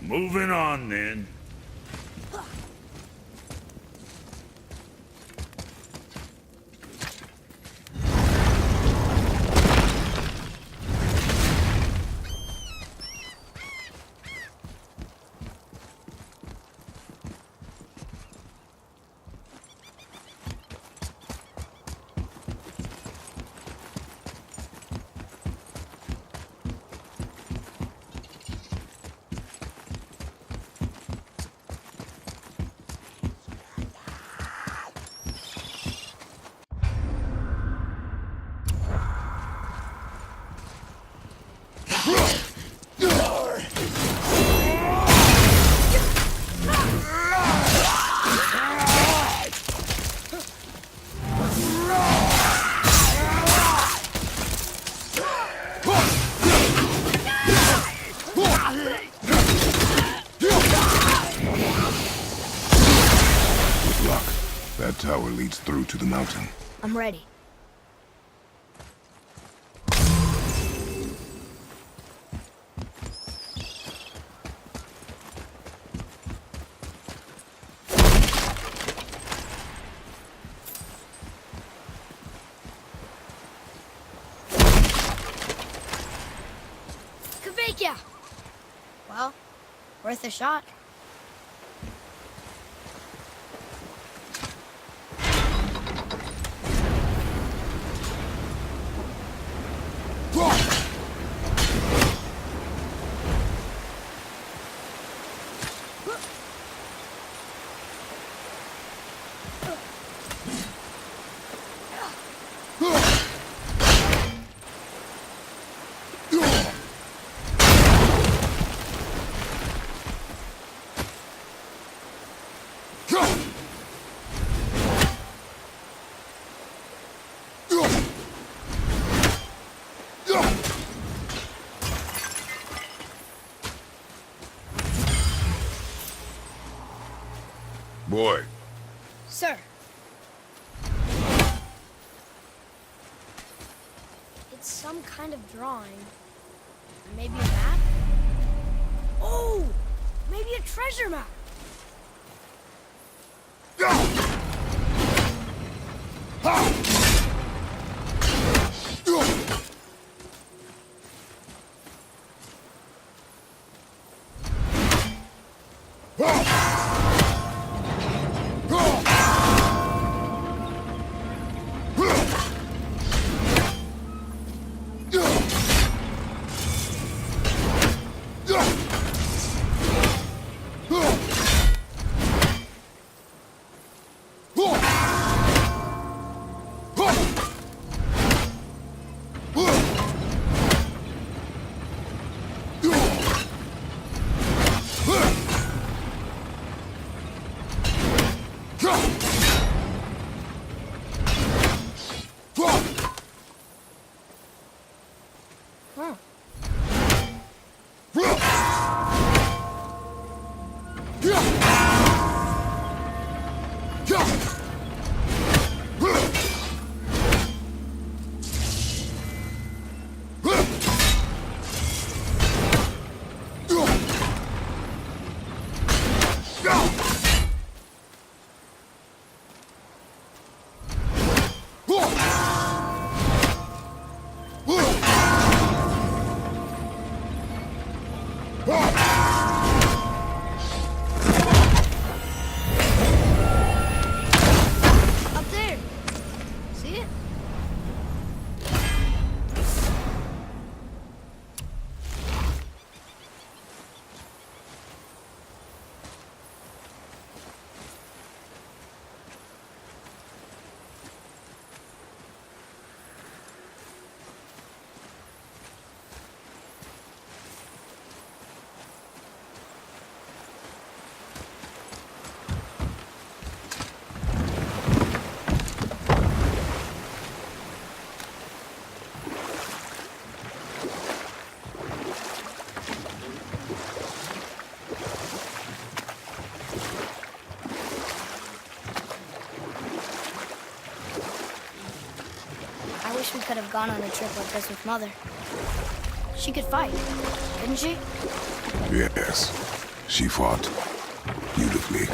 Moving on, then. That tower leads through to the mountain. I'm ready. Kavika! Well, worth a shot. Boy. Sir. It's some kind of drawing. Maybe a map? Oh! Maybe a treasure map! Up there. See it? I wish we could have gone on a trip like this with Mother. She could fight, couldn't she? Yes. She fought beautifully.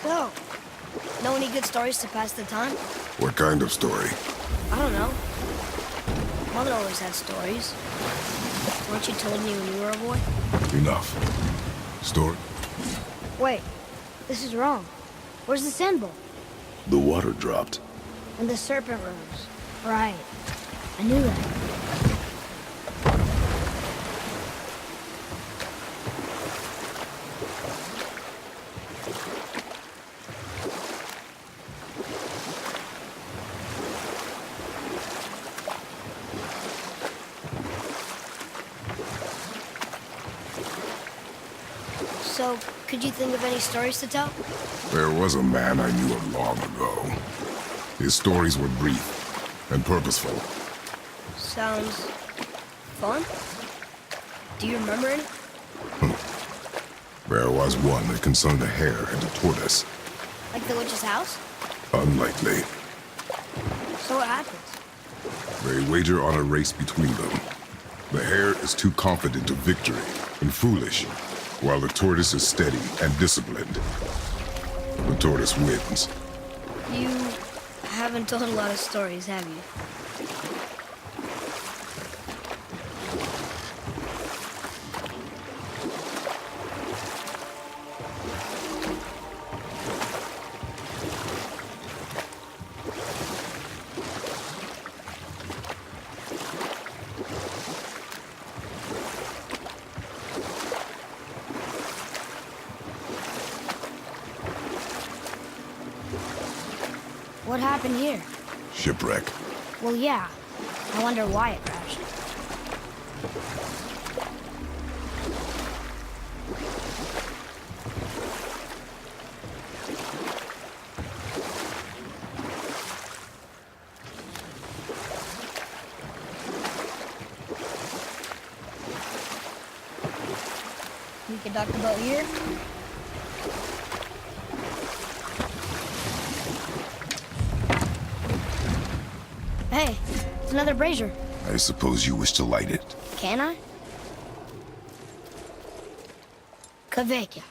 So, know any good stories to pass the time? What kind of story? I don't know. Mother always had stories. Weren't you told me when you were a boy? Enough. Story? Wait, this is wrong. Where's the sand bowl? The water dropped. And the serpent rose. Right. I knew that. So, could you think of any stories to tell? There was a man I knew of long ago. His stories were brief and purposeful. Sounds fun. Do you remember any? There was one that concerned a hare and a tortoise. Like the witch's house? Unlikely. So what happens? They wager on a race between them. The hare is too confident of victory and foolish, while the tortoise is steady and disciplined. The tortoise wins. You haven't told a lot of stories, have you? What happened here? Shipwreck. Well, yeah. I wonder why it crashed. We could dock the boat here. Hey, it's another brazier. I suppose you wish to light it. Can I? Kavekya.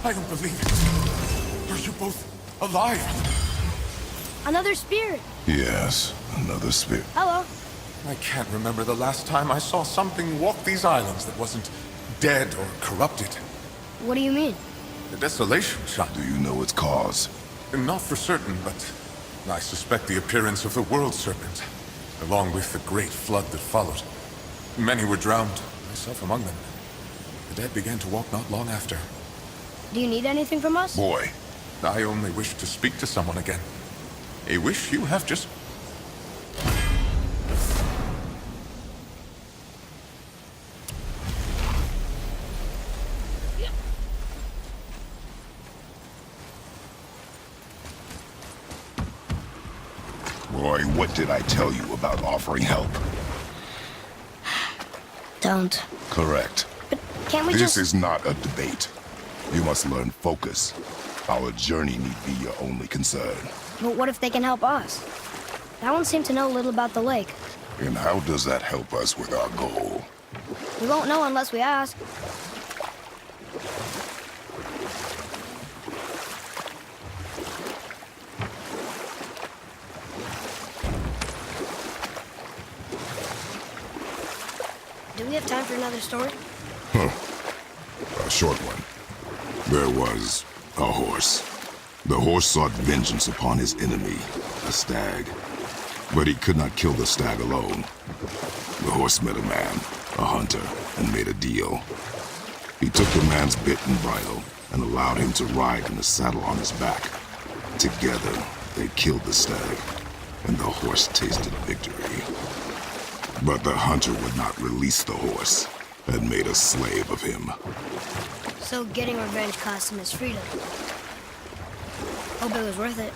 I don't believe it. Are you both alive? Another spirit. Yes, another spirit. Hello. I can't remember the last time I saw something walk these islands that wasn't dead or corrupted. What do you mean? The desolation shot. Do you know its cause? Not for certain, but I suspect the appearance of the world serpent, along with the great flood that followed. Many were drowned, myself among them. The dead began to walk not long after. Do you need anything from us? Boy, I only wish to speak to someone again. A wish you have just... Roy, what did I tell you about offering help? Don't. Correct. But can't we This just... is not a debate. You must learn focus. Our journey need be your only concern. But what if they can help us? That one seemed to know little about the lake. And how does that help us with our goal? We won't know unless we ask. Do we have time for another story? A short one. There was a horse. The horse sought vengeance upon his enemy, a stag. But he could not kill the stag alone. The horse met a man, a hunter, and made a deal. He took the man's bit and bridle and allowed him to ride in the saddle on his back. Together, they killed the stag, and the horse tasted victory. But the hunter would not release the horse and made a slave of him. So getting revenge cost him his freedom. Hope it was worth it.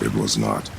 It was not.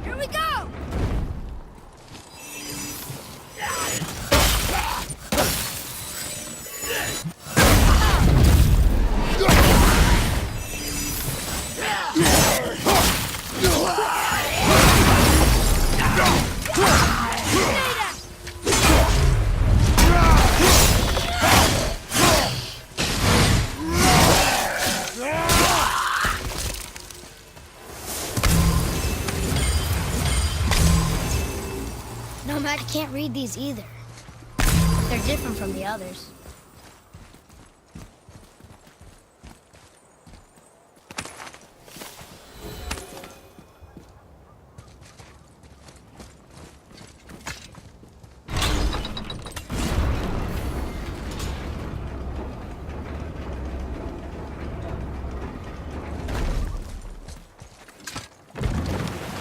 Here we go! No, Matt can't read these either. They're different from the others.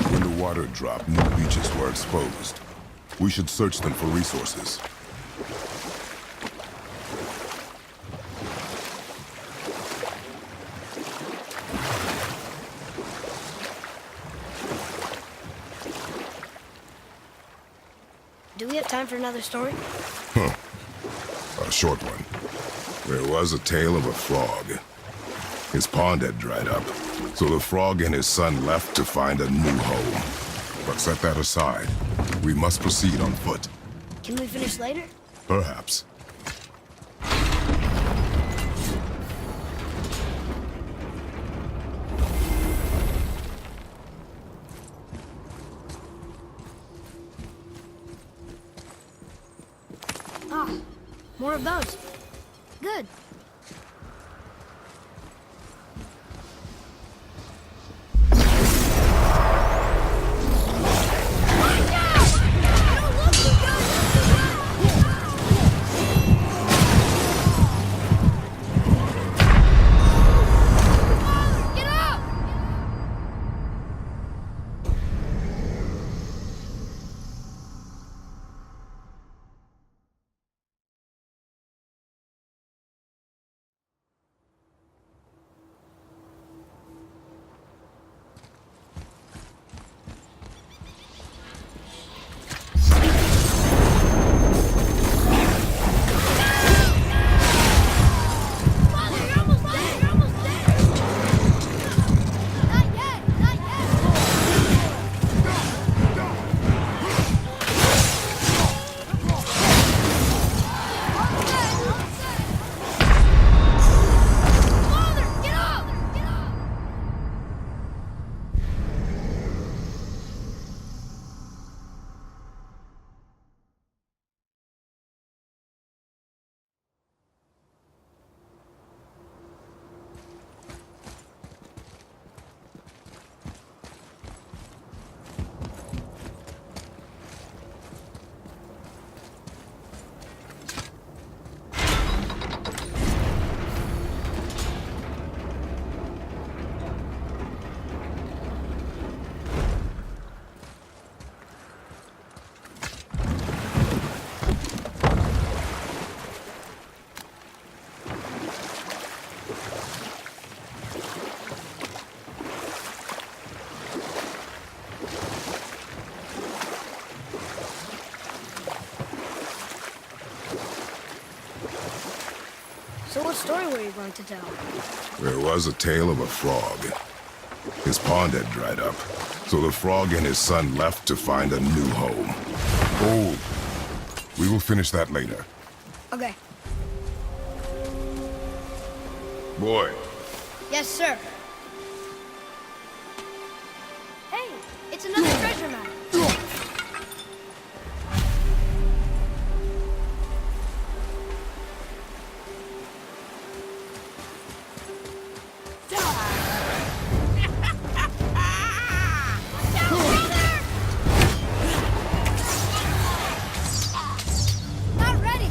When the water dropped, new beaches were exposed. We should search them for resources. Do we have time for another story? A short one. There was a tale of a frog. His pond had dried up, so the frog and his son left to find a new home. But set that aside. We must proceed on foot. Can we finish later? Perhaps. Ah, more of those. Good. What story were you going to tell? There was a tale of a frog. His pond had dried up, so the frog and his son left to find a new home. Oh, we will finish that later. Okay. Boy, Yes, sir. Hey, it's another treasure map. Not ready.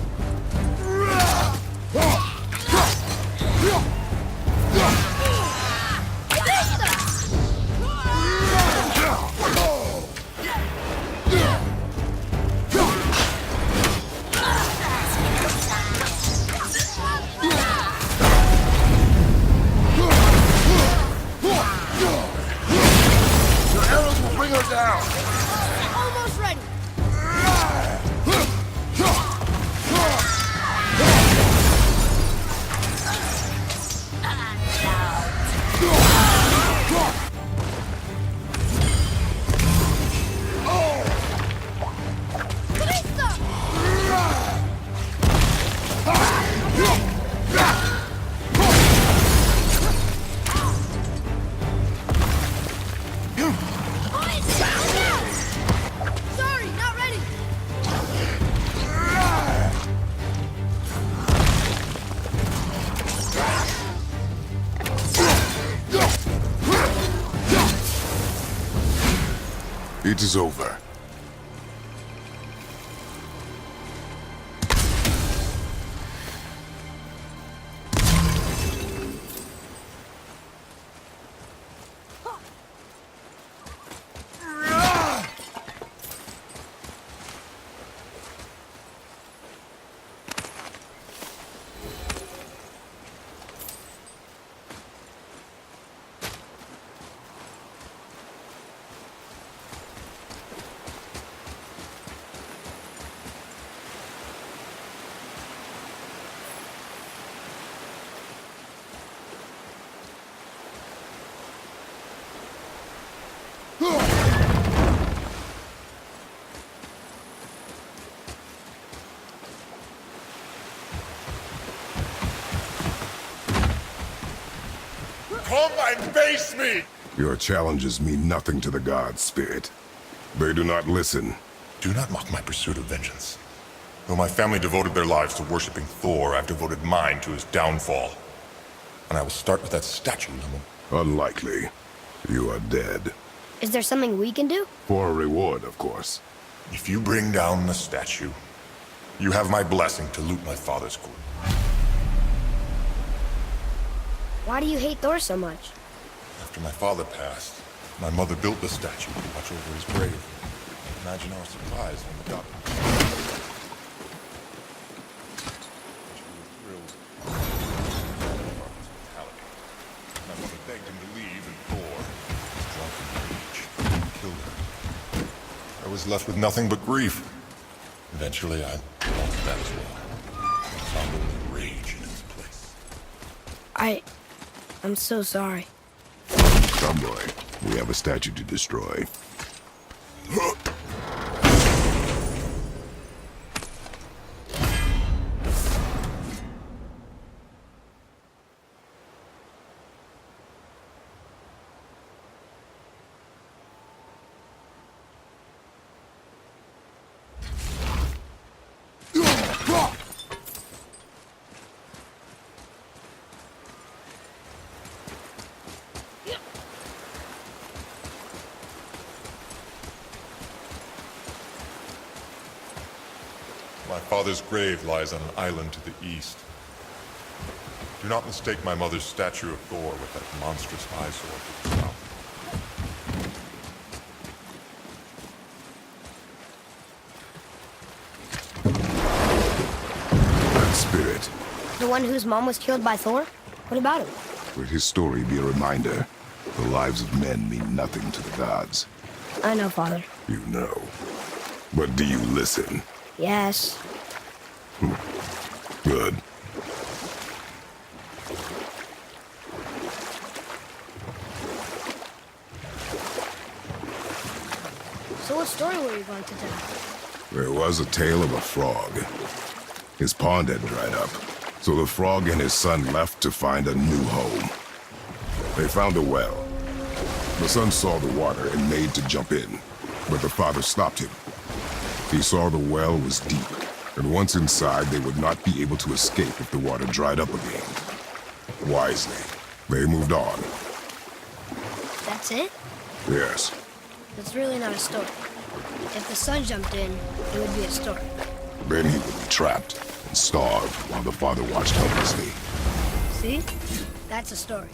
your arrows will bring her down. Almost ready. Sorry, not ready. It is over. Come and face me! Your challenges mean nothing to the gods, Spirit. They do not listen. Do not mock my pursuit of vengeance. Though my family devoted their lives to worshipping Thor, I've devoted mine to his downfall. And I will start with that statue, Lemon. Unlikely. You are dead. Is there something we can do? For a reward, of course. If you bring down the statue, you have my blessing to loot my father's gold. Why do you hate Thor so much? After my father passed, my mother built the statue to watch over his grave. Imagine our surprise when we got it. We were thrilled of our hospitality. My mother begged him to leave, and Thor, drunk in rage, killed her. I was left with nothing but grief. Eventually, I lost that as well. I found only rage in its place. I'm so sorry. Come, boy. We have a statue to destroy. My father's grave lies on an island to the east. Do not mistake my mother's statue of Thor with that monstrous eyesore to the south. That spirit. The one whose mom was killed by Thor? What about him? Let his story be a reminder. The lives of men mean nothing to the gods. I know, Father. You know. But do you listen? Yes. Good. story were you going to tell? There was a tale of a frog. His pond had dried up, so the frog and his son left to find a new home. They found a well. The son saw the water and made to jump in, but the father stopped him. He saw the well was deep, and once inside, they would not be able to escape if the water dried up again. Wisely, they moved on. That's it? Yes, That's really not a story. If the son jumped in, it would be a story. then he would be trapped and starved while the father watched helplessly. See? That's a story.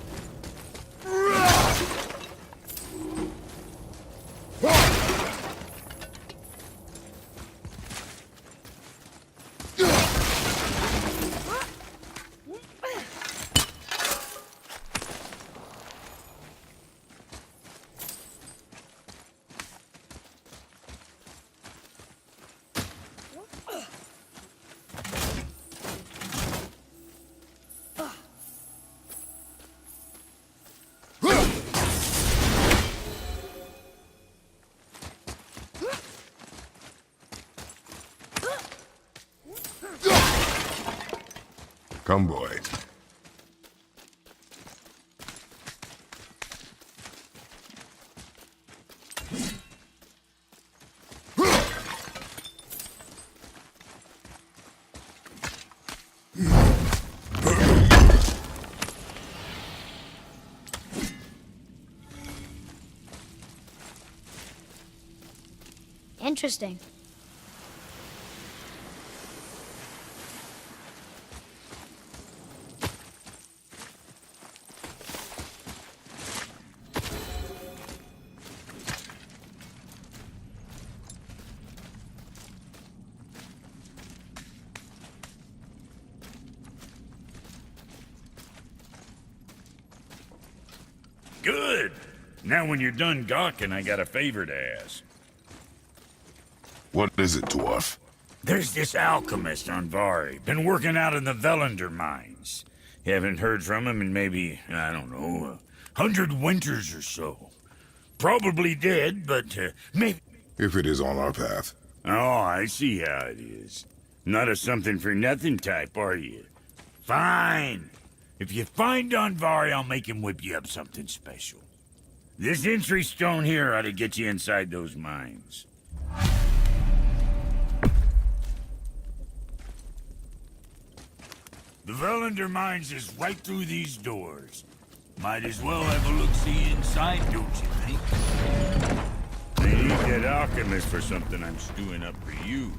Come, boy. Interesting. Good. Now when you're done gawking, I got a favor to ask. What is it, dwarf? There's this alchemist on Vari, been working out in the Velander mines. Haven't heard from him in maybe, I don't know, 100 winters or so. Probably dead, but maybe... If it is on our path. Oh, I see how it is. Not a something-for-nothing type, are you? Fine. If you find Donvari, I'll make him whip you up something special. This entry stone here ought to get you inside those mines. The Velander mines is right through these doors. Might as well have a look-see inside, don't you think? They need that alchemist for something I'm stewing up for you.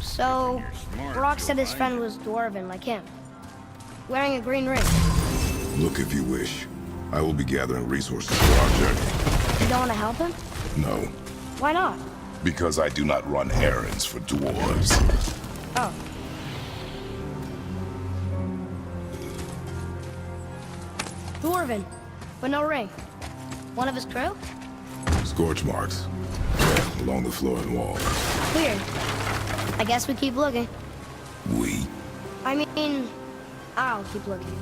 So, You're smart, Brock said his so friend was dwarven like him. Wearing a green ring. Look if you wish. I will be gathering resources for our journey. You don't want to help him? No, Why not? because I do not run errands for dwarves. Oh. Dwarven, but no ring. One of his crew? Scorch marks along the floor and wall. Weird. I guess we keep looking. We? I mean, I'll keep looking.